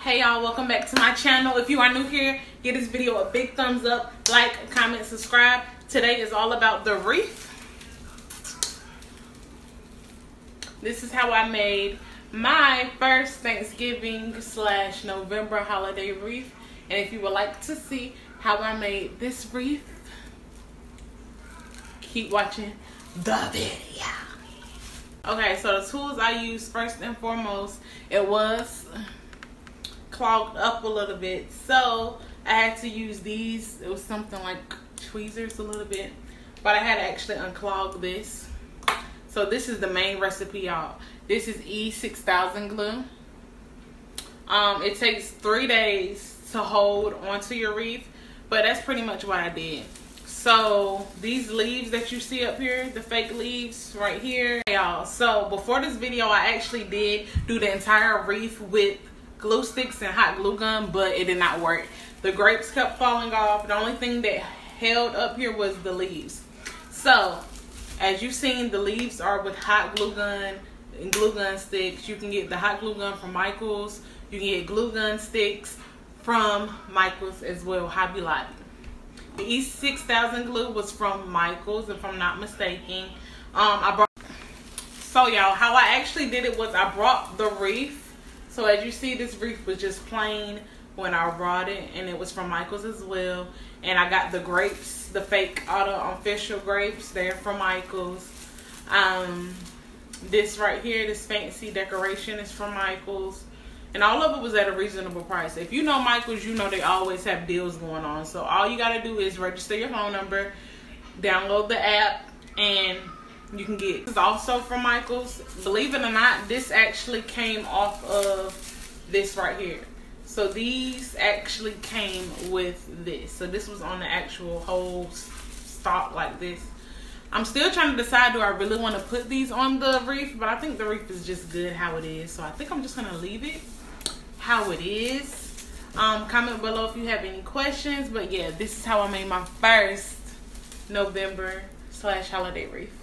Hey y'all, welcome back to my channel. If you are new here, give this video a big thumbs up, like, comment, subscribe. Today is all about the wreath. This is how I made my first Thanksgiving / November holiday wreath. And if you would like to see how I made this wreath, keep watching the video. Okay, so the tools I used, first and foremost, it was clogged up a little bit, so I had to use these. It was something like tweezers a little bit, but I had to actually unclog this. So this is the main recipe, y'all. This is E6000 glue. It takes 3 days to hold onto your wreath, but that's pretty much what I did. So these leaves that you see up here, the fake leaves right here, y'all. So before this video, I actually did do the entire wreath with glue sticks and hot glue gun, but it did not work. The grapes kept falling off. The only thing that held up here was the leaves. So as you've seen, the leaves are with hot glue gun and glue gun sticks. You can get the hot glue gun from Michael's. You can get glue gun sticks from Michael's as well, Hobby Lobby. The E6000 glue was from Michael's, if I'm not mistaken. So y'all, how I actually did it was I brought the wreath. So as you see, this wreath was just plain when I brought it, and it was from Michael's as well. And I got the grapes, the fake artificial grapes, they're from Michael's. This right here, this fancy decoration is from Michael's. And all of it was at a reasonable price. If you know Michael's, you know they always have deals going on. So all you got to do is register your phone number, download the app, and you can get. This is also from Michael's. Believe it or not, this actually came off of this right here. So these actually came with this. So this was on the actual whole stock like this. I'm still trying to decide, do I really want to put these on the wreath? But I think the wreath is just good how it is. So I think I'm just going to leave it how it is. Comment below if you have any questions. But yeah, this is how I made my first November / holiday wreath.